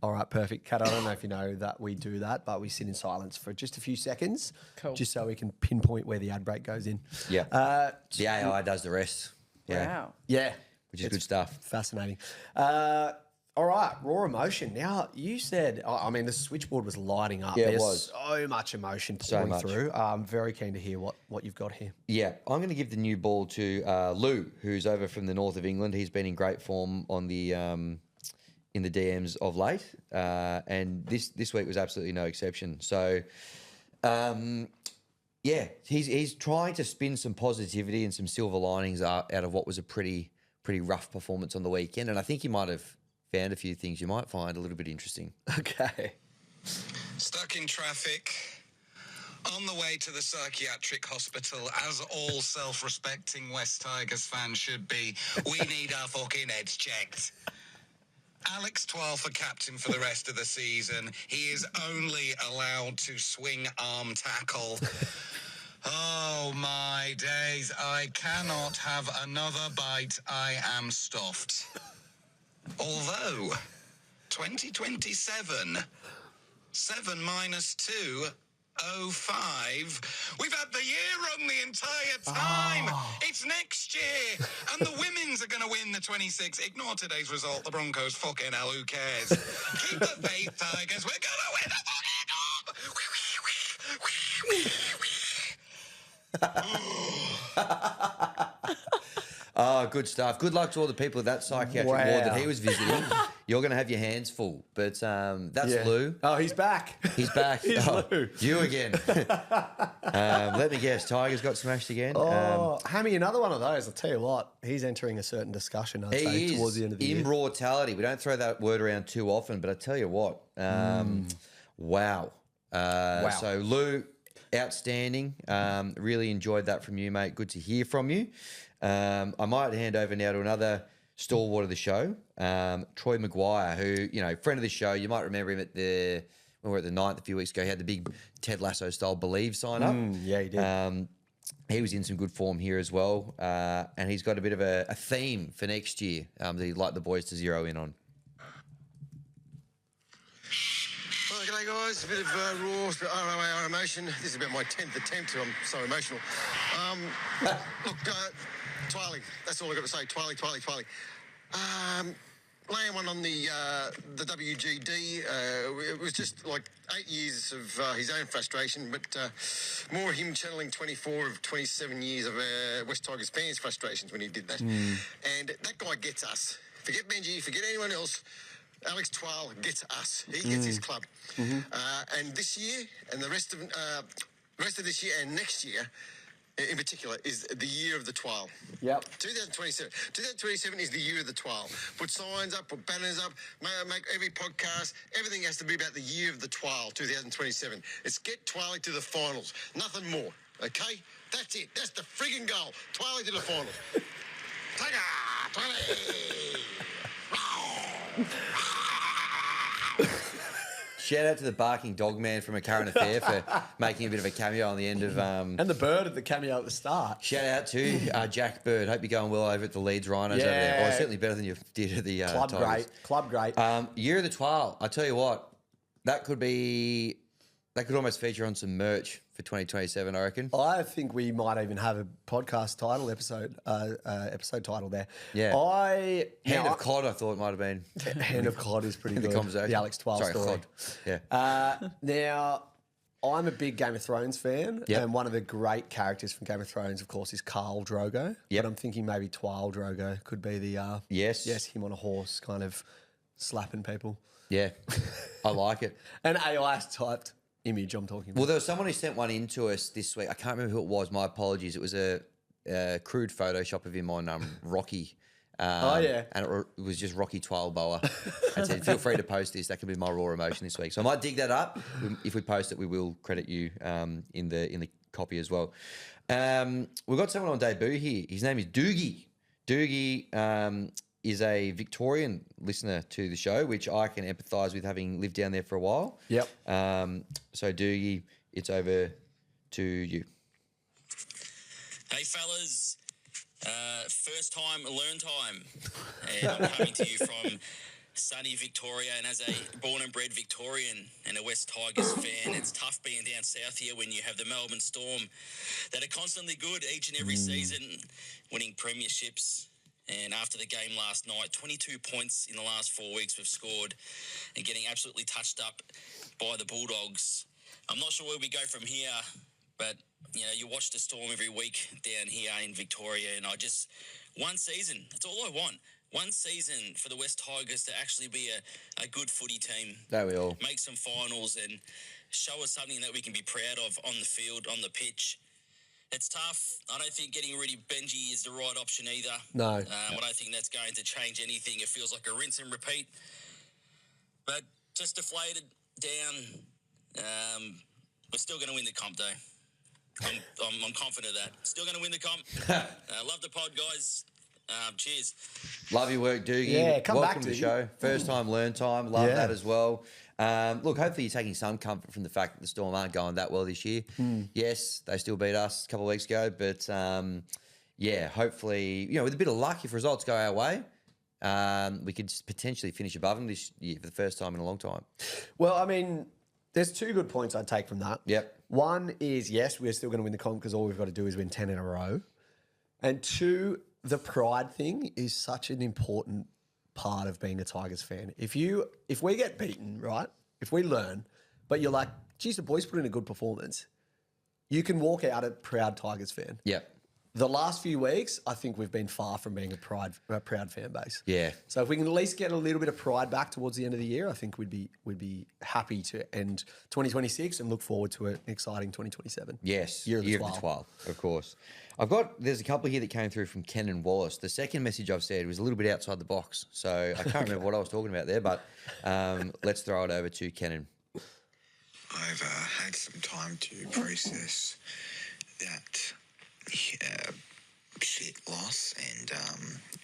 B: All right, perfect. Kat, I don't know if you know that we do that, but we sit in silence for just a few seconds,
C: Cool.
B: just so we can pinpoint where the ad break goes in.
A: Yeah. The AI does the rest. Yeah.
C: Wow.
B: Yeah,
A: Which is good stuff.
B: fascinating. All right, raw emotion. Now, you said, I mean, the switchboard was lighting up.
A: Yeah, it
B: There's
A: was.
B: so much emotion
A: So
B: pouring
A: much.
B: through. I'm very keen to hear what you've got here.
A: Yeah, I'm going to give the new ball to Lou, who's over from the north of England. He's been in great form on the in the DMs of late, and this week was absolutely no exception. So, yeah, he's trying to spin some positivity and some silver linings out of what was a pretty rough performance on the weekend, and I think he might have found a few things you might find a little bit interesting.
B: Okay.
D: Stuck in traffic, on the way to the psychiatric hospital, as all self-respecting West Tigers fans should be. We need our fucking heads checked. Alex Twal for captain for the rest of the season. He is only allowed to swing arm tackle. Oh, my days. I cannot have another bite. I am stuffed. Although, 2027, 7 minus 2, 05. We've had the year wrong the entire time. It's next year. And the women's are going to win the 26. Ignore today's result. The Broncos, fucking hell, who cares? Keep the faith, Tigers. We're going to win the
A: Oh, good stuff. Good luck to all the people at that psychiatric ward that he was visiting. You're going to have your hands full. But that's Lou.
B: Oh, he's back.
A: He's back.
B: He's Lou.
A: You again. Let me guess. Tigers got smashed again.
B: Oh, Hammy, another one of those. I'll tell you what, he's entering a certain discussion, I'd say,
A: He
B: towards the end of the year.
A: immortality. We don't throw that word around too often, but I tell you what, wow. So Lou, outstanding. Really enjoyed that from you, mate. Good to hear from you. I might hand over now to another stalwart of the show, Troy Maguire, who, friend of the show. You might remember him when we were at the 9th a few weeks ago. He had the big Ted Lasso style Believe sign up.
B: Yeah, he did.
A: He was in some good form here as well, and he's got a bit of a theme for next year that he'd like the boys to zero in on.
F: Well, g'day guys, a bit of raw emotion. This is about my 10th attempt, I'm so emotional. Look, Twiley, that's all I've got to say, Twiley. Laying one on the WGD, it was just like 8 years of his own frustration, but more him channeling 24 of 27 years of West Tigers fans' frustrations when he did that. And that guy gets us. Forget Benji, forget anyone else. Alex Twal gets us. He gets his club. And this year and the rest of this year and next year, in particular is the year of the Twal.
B: Yep.
F: 2027. 2027 is the year of the Twal. Put signs up, put banners up, make every podcast. Everything has to be about the year of the Twal, 2027. It's get Twali to the finals. Nothing more. Okay? That's it. That's the frigging goal. Twali to the finals. Tiger! Twali!
A: Shout out to the barking dog man from A Current Affair for making a bit of a cameo on the end of.
B: And the bird at the cameo at the start.
A: Shout out to Jack Bird. Hope you're going well over at the Leeds Rhinos over there. Well, certainly better than you did at the
B: Club
A: Tigers.
B: great. Club great.
A: Year of the Twal. I tell you what, that could almost feature on some merch for 2027, I reckon.
B: I think we might even have a podcast title episode title there.
A: Yeah. Hand of Khod, I thought it might have been.
B: Hand of Khod is pretty
A: The
B: good.
A: conversation.
B: The Alex Twal story.
A: Khod. Yeah.
B: Now, I'm a big Game of Thrones fan,
A: Yep.
B: and one of the great characters from Game of Thrones, of course, is Khal Drogo.
A: Yep.
B: But I'm thinking maybe Twal Drogo could be the
A: Yes.
B: him on a horse, kind of slapping people.
A: Yeah. I like it.
B: An AI typed image I'm talking about.
A: Well, there was someone who sent one in to us this week. I can't remember who it was. My apologies. It was a crude Photoshop of him on Rocky. And it was just Rocky Twalboa. I said, feel free to post this. That could be my raw emotion this week. So I might dig that up. If we post it, we will credit you in the copy as well. We've got someone on debut here. His name is Doeuihi. Doeuihi is a Victorian listener to the show, which I can empathise with, having lived down there for a while.
B: Yep.
A: So Doeuihi, it's over to you.
E: Hey fellas, first time, learn time. And I'm coming to you from sunny Victoria, and as a born and bred Victorian and a West Tigers fan, it's tough being down south here when you have the Melbourne Storm that are constantly good each and every season, winning premierships. And after the game last night, 22 points in the last 4 weeks we've scored and getting absolutely touched up by the Bulldogs. I'm not sure where we go from here, but, you know, you watch the Storm every week down here in Victoria, and one season, that's all I want. One season for the West Tigers to actually be a good footy team.
A: That we all.
E: Make some finals and show us something that we can be proud of on the field, on the pitch. It's tough. I don't think getting rid of Benji is the right option either.
B: No.
E: I don't think that's going to change anything. It feels like a rinse and repeat. But just deflated down. We're still going to win the comp, though. I'm confident of that. Still going to win the comp. Love the pod, guys. Cheers.
A: Love your work, Doeuihi.
B: Yeah, come
A: Welcome
B: back,
A: to the
B: Doeuihi.
A: show. First time, learn time. Love
B: Yeah.
A: that as well. Look, hopefully you're taking some comfort from the fact that the Storm aren't going that well this year. Yes, they still beat us a couple of weeks ago, but yeah, hopefully, you know, with a bit of luck, if results go our way, we could potentially finish above them this year for the first time in a long time.
B: Well, I mean, there's two good points I'd take from that.
A: Yep.
B: One is, yes, we're still going to win the comp because all we've got to do is win 10 in a row. And two, the pride thing is such an important part of being a Tigers fan. If we get beaten, right, if we learn, but you're like, geez, the boys put in a good performance, you can walk out a proud Tigers fan.
A: Yep.
B: The last few weeks, I think we've been far from being a proud fan base.
A: Yeah.
B: So if we can at least get a little bit of pride back towards the end of the year, I think we'd be happy to end 2026 and look forward to an exciting 2027.
A: Yes,
B: Year of the
A: Twal, of course. There's a couple here that came through from Ken and Wallace. The second message I've said was a little bit outside the box, so I can't remember what I was talking about there, but let's throw it over to Kenan.
G: I've had some time to process that shit loss and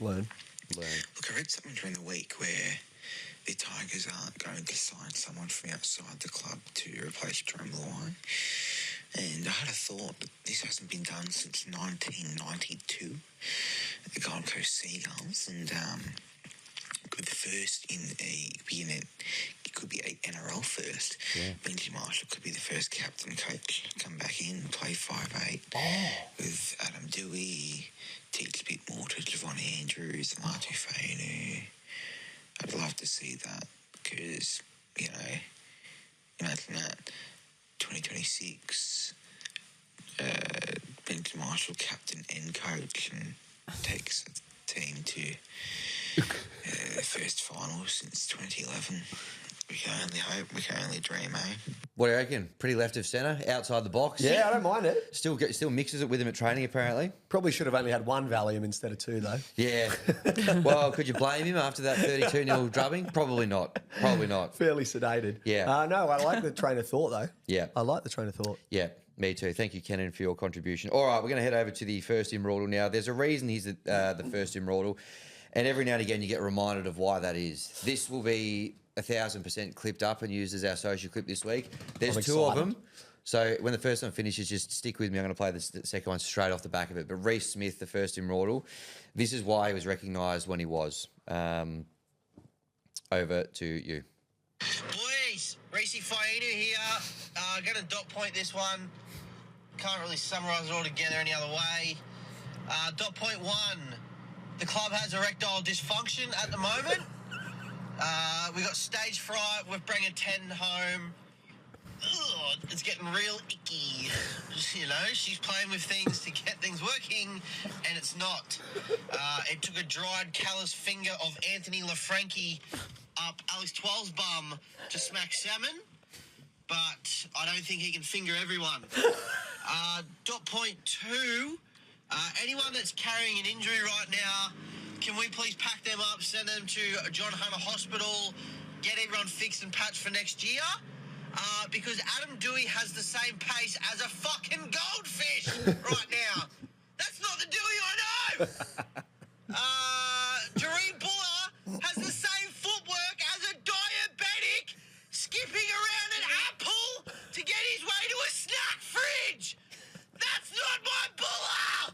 B: Learn.
G: look, I read something during the week where the Tigers aren't going to sign someone from outside the club to replace Jerome Luai. And I had a thought that this hasn't been done since 1992, the Gold Coast Seagulls, and could the first it could be a NRL first.
A: Yeah.
G: Benji Marshall could be the first captain coach, come back in, play 5'8", with Adam Doeuihi, teach a bit more to Javon Andrews, Latu Fainu. I'd love to see that because, you know, imagine that. 2026, Benji Marshall, captain and coach, and takes the team to the first final since 2011. We can only hope. We can only dream, eh?
A: What do you reckon? Pretty left of centre, outside the box.
B: Yeah, I don't mind it.
A: Still mixes it with him at training, apparently.
B: Probably should have only had one Valium instead of two, though.
A: Yeah. Well, could you blame him after that 32-0 drubbing? Probably not. Probably not.
B: Fairly sedated.
A: Yeah.
B: No, I like the train of thought, though.
A: Yeah.
B: I like the train of thought.
A: Yeah, me too. Thank you, Kenan, for your contribution. All right, we're going to head over to the first immortal now. There's a reason he's the first immortal, and every now and again you get reminded of why that is. This will be 1,000% clipped up and used as our social clip this week. There's two of them. So when the first one finishes, just stick with me. I'm going to play the second one straight off the back of it. But Reece Smith, the first immortal, this is why he was recognised when he was. Over to you.
H: Boys, Reece Fainu here. Going to dot point this one. Can't really summarise it all together any other way. Dot point one. The club has erectile dysfunction at the moment. We got stage fright. We're bringing 10 home. Ugh, it's getting real icky. You know, she's playing with things to get things working, and it's not. It took a dried, callous finger of Anthony LaFranchi up Alex Twal's bum to smack salmon, but I don't think he can finger everyone. Dot point two. Anyone that's carrying an injury right now, can we please pack them up, send them to John Hunter Hospital, get everyone fixed and patched for next year? Because Adam Doeuihi has the same pace as a fucking goldfish right now. That's not the Doeuihi I know. Jareen Buller has the same footwork as a diabetic skipping around an apple to get his way to a snack fridge. That's not my Buller!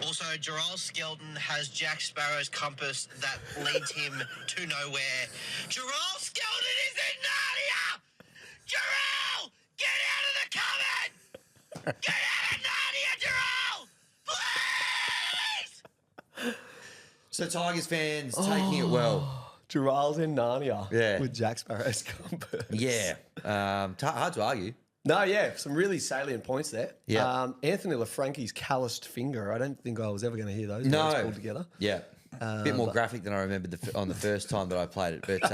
H: Also, Gerald Skelton has Jack Sparrow's compass that leads him to nowhere. Gerald Skelton is in Narnia! Gerald! Get out of the cupboard! Get out of Narnia, Gerald! Please!
A: So Tigers fans taking it well.
B: Gerald's in Narnia.
A: Yeah.
B: With Jack Sparrow's compass.
A: Yeah. Hard to argue.
B: No, yeah, some really salient points there.
A: Yeah.
B: Anthony LaFranchi's calloused finger. I don't think I was ever going to hear those
A: No.
B: words pulled together.
A: Yeah. A bit more graphic than I remembered on the first time that I played it. But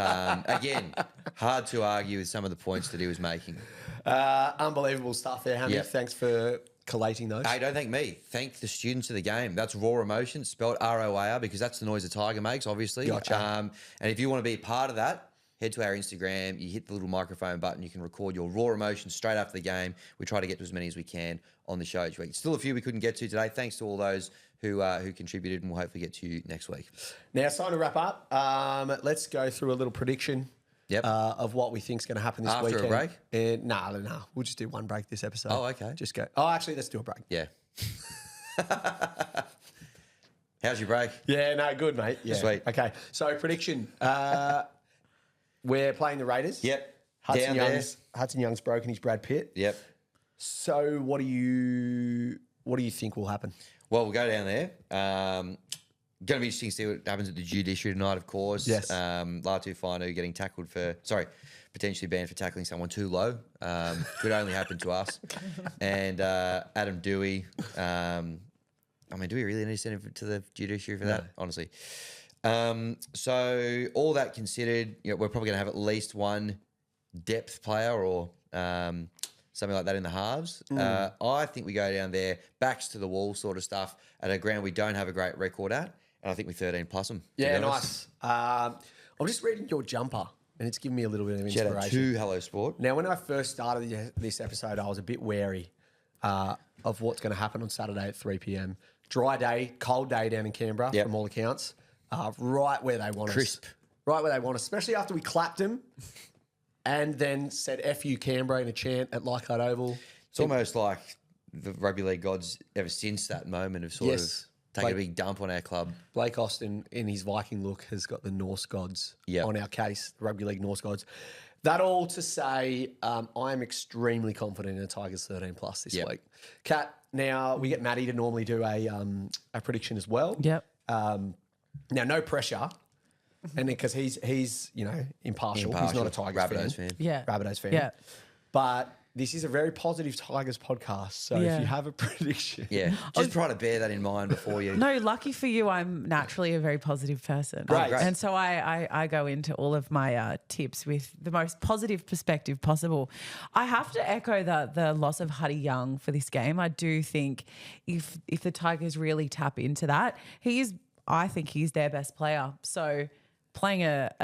A: again, hard to argue with some of the points that he was making.
B: Unbelievable stuff there, Hammy.
A: Yep.
B: Thanks for collating those.
A: Hey, don't thank me. Thank the students of the game. That's raw emotion, spelled ROAR, because that's the noise a tiger makes, obviously.
B: Gotcha.
A: And if you want to be a part of that, head to our Instagram. You hit the little microphone button. You can record your raw emotions straight after the game. We try to get to as many as we can on the show each week. Still a few we couldn't get to today. Thanks to all those who contributed, and we'll hopefully get to you next week.
B: Now it's time to wrap up. Let's go through a little prediction of what we think is going to happen this
A: After
B: weekend.
A: a break?
B: No. We'll just do one break this episode.
A: Oh, okay.
B: Just go. Oh, actually, let's do a break.
A: Yeah. How's your break?
B: Yeah, no, good, mate. Yeah.
A: Sweet.
B: Okay, so prediction. We're playing the Raiders.
A: Yep.
B: Hudson
A: Down
B: Young's broken his Brad Pitt.
A: Yep.
B: So what do you think will happen?
A: Well, we'll go down there. Going to be interesting to see what happens at the judiciary tonight, of course.
B: Yes.
A: Latu Fainu getting potentially banned for tackling someone too low. Could only happen to us. And Adam Doeuihi. Do we really need to send him to the judiciary for that? Honestly. So all that considered, we're probably going to have at least one depth player or something like that in the halves. I think we go down there, backs to the wall sort of stuff, at a ground we don't have a great record at, and I think we 13 plus them.
B: Yeah, nice. I'm just reading your jumper, and it's giving me a little bit of
A: Shout
B: inspiration.
A: out to Hello Sport.
B: Now, when I first started this episode, I was a bit wary of what's going to happen on Saturday at 3 p.m. Dry day, cold day down in Canberra from all accounts. Right where they want
A: Crisp.
B: us. Right where they want us, especially after we clapped them and then said F you Canberra in a chant at Leichhardt Oval.
A: It's almost like the rugby league gods ever since that moment have sort of taken a big dump on our club.
B: Blake Austin, in his Viking look, has got the Norse gods on our case, the rugby league Norse gods. That all to say, I'm extremely confident in the Tigers 13 plus this week. Kat, now we get Matty to normally do a prediction as well.
C: Yep.
B: Now, no pressure, and because he's impartial. He's not a Tigers
A: Rabbitohs fan.
C: Yeah.
B: Rabbitohs fan.
C: Yeah.
B: But this is a very positive Tigers podcast. So
C: Yeah.
B: if you have a prediction,
A: Yeah, just try to bear that in mind before you.
C: No, lucky for you, I'm naturally a very positive person.
B: Great.
C: And so I go into all of my tips with the most positive perspective possible. I have to echo the loss of Hutchy Young for this game. I do think if the Tigers really tap into that, I think he's their best player. So playing a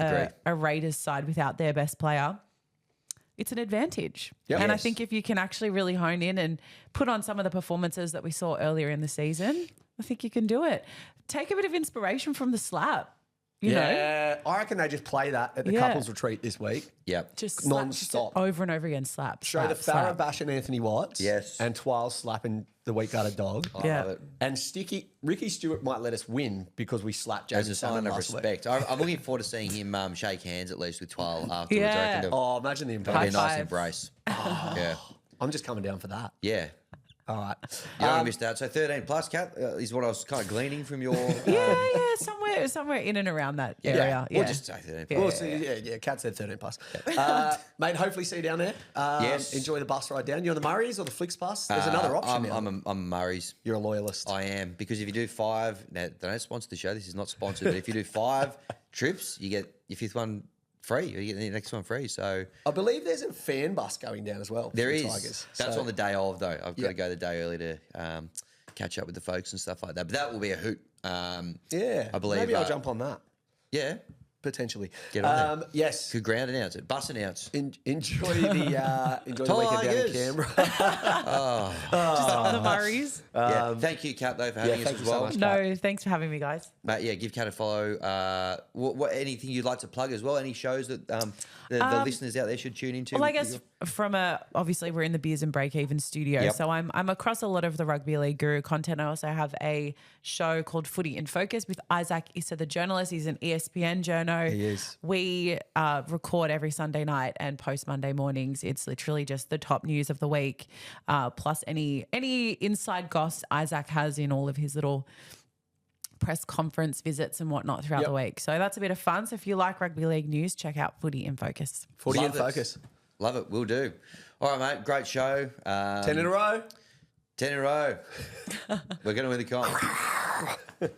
C: Raiders side without their best player, it's an advantage.
B: Yep.
C: And I
B: Yes.
C: think if you can actually really hone in and put on some of the performances that we saw earlier in the season, I think you can do it. Take a bit of inspiration from the slap, you know?
B: Yeah, I reckon they just play that at the
C: Yeah.
B: couples retreat this week.
A: Yep.
C: Just slap,
B: Non-stop.
C: over and over again, slap,
B: Show
C: slap,
B: the Farah
C: slap.
B: Bash and Anthony Watts.
A: Yes.
B: And Twal slapping the weak gutted dog.
C: Yeah.
A: Love it.
B: And Ricky Stewart might let us win because we slapped
A: As
B: James
A: a sign
B: Salmon
A: of
B: last week.
A: respect. I'm looking forward to seeing him shake hands at least with Twal afterwards.
C: Yeah.
A: I reckon that'll
B: Oh, imagine the
A: be a
B: impact.
A: nice
C: five.
A: embrace. Yeah.
B: I'm just coming down for that.
A: Yeah.
B: All right.
A: You don't want to miss that. So 13 plus, Kat, is what I was kind of gleaning from your...
C: Yeah, somewhere in and around that area. Yeah.
A: We'll just say 13 plus.
B: We'll see. Yeah, Kat said 13 plus. Mate, hopefully see you down there.
A: Yes.
B: Enjoy the bus ride down. You on the Murrays or the Flix bus? There's another option now.
A: I'm a Murray's.
B: You're a loyalist.
A: I am, because if you do 5, now they don't sponsor the show, this is not sponsored, but if you do 5 trips, you get your 5th one free, you get the next one free. So
B: I believe there's a fan bus going down as well.
A: there
B: for the
A: is.
B: Tigers.
A: That's
B: So-
A: on the day of, though. I've got
B: Yeah.
A: to go the day early to catch up with the folks and stuff like that. But that will be a hoot.
B: Yeah.
A: I believe,
B: Maybe I'll jump on that.
A: Yeah.
B: Potentially.
A: Get on
B: Yes.
A: Good ground announce it. Bus announce.
B: Enjoy the weekend down in
A: Tigers.
B: Canberra.
C: Just on the Murrays.
A: Yeah. Thank you, Kat, though, for having us
B: thank
A: as
B: you so
A: well.
B: much.
C: No, thanks for having me, guys.
A: Mate, yeah, give Kat a follow. What anything you'd like to plug as well? Any shows that the listeners out there should tune into?
C: Well, I guess obviously we're in the Beers and Break Even studio,
A: Yep.
C: so I'm across a lot of the Rugby League Guru content. I also have a show called Footy in Focus with Isaac Issa, the journalist. He's an ESPN journo.
B: He is.
C: We record every Sunday night and post Monday mornings. It's literally just the top news of the week, plus any inside goss Isaac has in all of his little press conference visits and whatnot throughout the week. So that's a bit of fun. So if you like rugby league news, check out Footy in Focus.
B: Footy in
A: Love it.
B: Focus.
A: Love it. We'll do. All right, mate. Great show.
B: 10 in a row.
A: 10 in a row. We're going to win the comp.